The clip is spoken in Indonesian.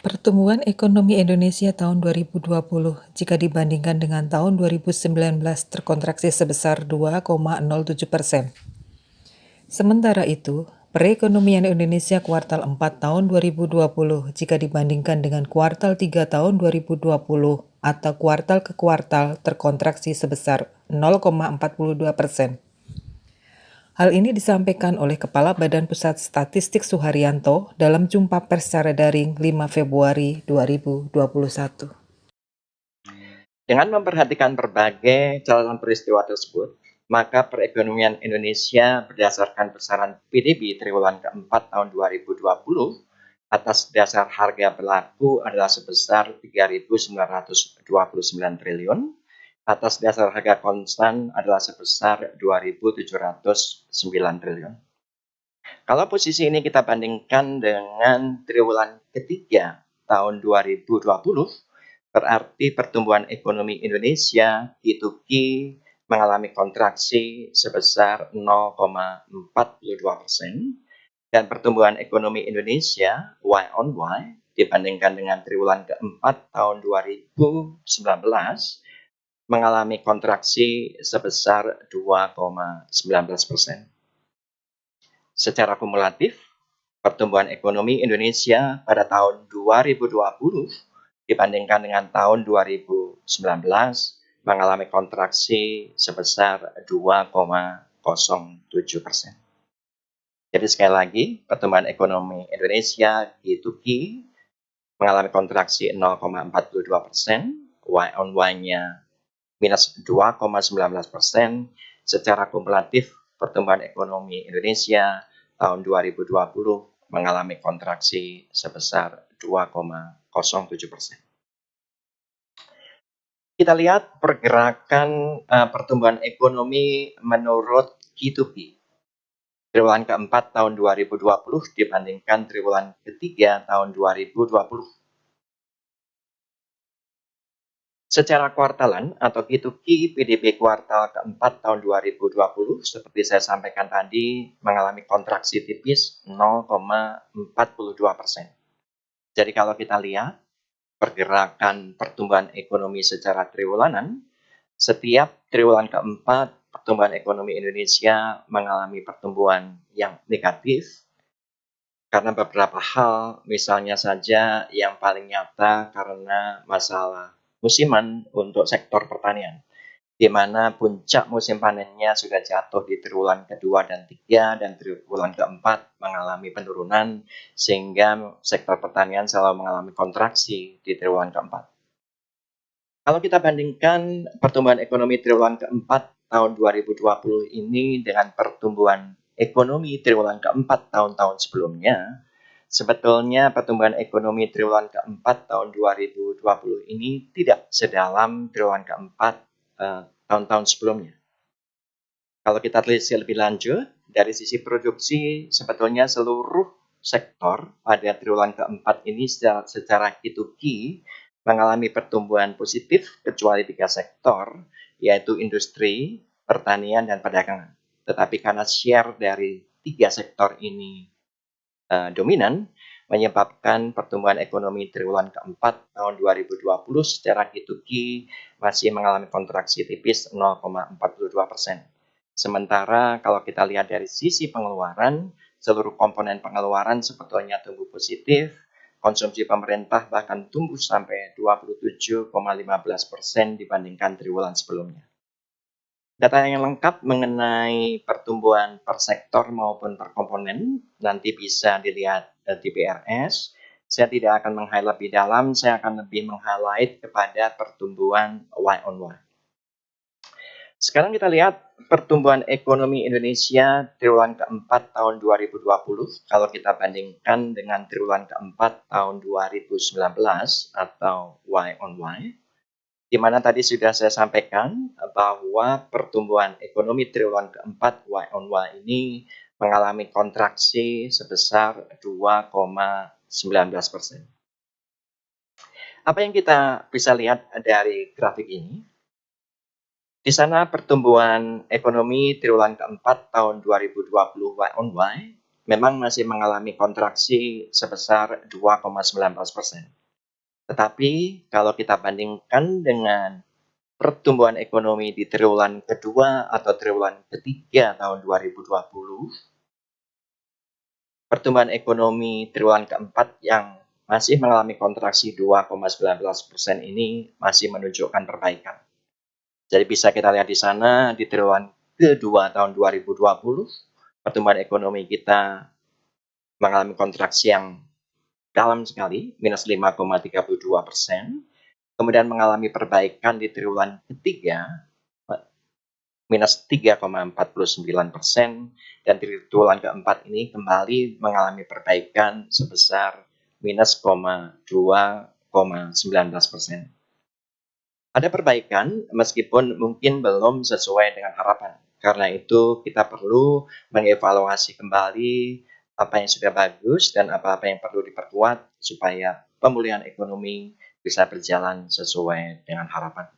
Pertumbuhan ekonomi Indonesia tahun 2020 jika dibandingkan dengan tahun 2019 terkontraksi sebesar 2,07%. Sementara itu, perekonomian Indonesia kuartal 4 tahun 2020 jika dibandingkan dengan kuartal 3 tahun 2020 atau kuartal ke kuartal terkontraksi sebesar 0,42%. Hal ini disampaikan oleh Kepala Badan Pusat Statistik Suharyanto dalam jumpa pers secara daring 5 Februari 2021. Dengan memperhatikan berbagai catatan peristiwa tersebut, maka perekonomian Indonesia berdasarkan besaran PDB triwulan keempat tahun 2020 atas dasar harga berlaku adalah sebesar 3.929 triliun, atas dasar harga konstan adalah sebesar 2.709 triliun. Kalau posisi ini kita bandingkan dengan triwulan ketiga tahun 2020, berarti pertumbuhan ekonomi Indonesia Q2Q mengalami kontraksi sebesar 0,42% dan pertumbuhan ekonomi Indonesia Y on Y dibandingkan dengan triwulan keempat tahun 2019 mengalami kontraksi sebesar 2,19%. Secara kumulatif, pertumbuhan ekonomi Indonesia pada tahun 2020 dibandingkan dengan tahun 2019 mengalami kontraksi sebesar 2,07%. Jadi sekali lagi, pertumbuhan ekonomi Indonesia Q2Q mengalami kontraksi 0,42%, Y on Y-nya minus 2,19%. Secara kumulatif, pertumbuhan ekonomi Indonesia tahun 2020 mengalami kontraksi sebesar 2,07%. Kita lihat pergerakan pertumbuhan ekonomi menurut Q2Q. Triwulan keempat tahun 2020 dibandingkan triwulan ketiga tahun 2020. Secara kuartalan atau Q2Q PDB kuartal keempat tahun 2020 seperti saya sampaikan tadi mengalami kontraksi tipis 0,42%. Jadi kalau kita lihat pergerakan pertumbuhan ekonomi secara triwulanan, setiap triwulan keempat pertumbuhan ekonomi Indonesia mengalami pertumbuhan yang negatif karena beberapa hal, misalnya saja yang paling nyata karena masalah musiman untuk sektor pertanian, di mana puncak musim panennya sudah jatuh di triwulan kedua dan tiga, dan triwulan keempat mengalami penurunan, sehingga sektor pertanian selalu mengalami kontraksi di triwulan keempat. Kalau kita bandingkan pertumbuhan ekonomi triwulan keempat tahun 2020 ini dengan pertumbuhan ekonomi triwulan keempat tahun-tahun sebelumnya, sebetulnya pertumbuhan ekonomi triwulan keempat tahun 2020 ini tidak sedalam triwulan keempat tahun-tahun sebelumnya. Kalau kita telisik lebih lanjut, dari sisi produksi, sebetulnya seluruh sektor pada triwulan keempat ini secara Q2Q mengalami pertumbuhan positif kecuali 3 sektor, yaitu industri, pertanian, dan perdagangan. Tetapi karena share dari 3 sektor ini dominan, menyebabkan pertumbuhan ekonomi triwulan keempat tahun 2020 secara Q2Q masih mengalami kontraksi tipis 0,42%. Sementara kalau kita lihat dari sisi pengeluaran, seluruh komponen pengeluaran sebetulnya tumbuh positif, konsumsi pemerintah bahkan tumbuh sampai 27,15% dibandingkan triwulan sebelumnya. Data yang lengkap mengenai pertumbuhan per sektor maupun per komponen nanti bisa dilihat di PRS. Saya tidak akan meng-highlight lebih dalam, saya akan lebih meng-highlight kepada pertumbuhan Y on Y. Sekarang kita lihat pertumbuhan ekonomi Indonesia triwulan keempat tahun 2020 kalau kita bandingkan dengan triwulan keempat tahun 2019 atau Y on Y. Di mana tadi sudah saya sampaikan bahwa pertumbuhan ekonomi triwulan keempat Y on Y ini mengalami kontraksi sebesar 2,19%. Apa yang kita bisa lihat dari grafik ini? Di sana pertumbuhan ekonomi triwulan keempat tahun 2020 Y on Y memang masih mengalami kontraksi sebesar 2,19%. Tetapi kalau kita bandingkan dengan pertumbuhan ekonomi di triwulan kedua atau triwulan ketiga tahun 2020, pertumbuhan ekonomi triwulan keempat yang masih mengalami kontraksi 2,19% ini masih menunjukkan perbaikan. Jadi bisa kita lihat di sana di triwulan kedua tahun 2020, pertumbuhan ekonomi kita mengalami kontraksi yang dalam sekali, minus 5,32%. Kemudian mengalami perbaikan di triwulan ketiga, minus 3,49%, dan triwulan keempat ini kembali mengalami perbaikan sebesar minus 2,19%. Ada perbaikan meskipun mungkin belum sesuai dengan harapan. Karena itu kita perlu mengevaluasi kembali apa yang sudah bagus dan apa-apa yang perlu diperkuat supaya pemulihan ekonomi bisa berjalan sesuai dengan harapan.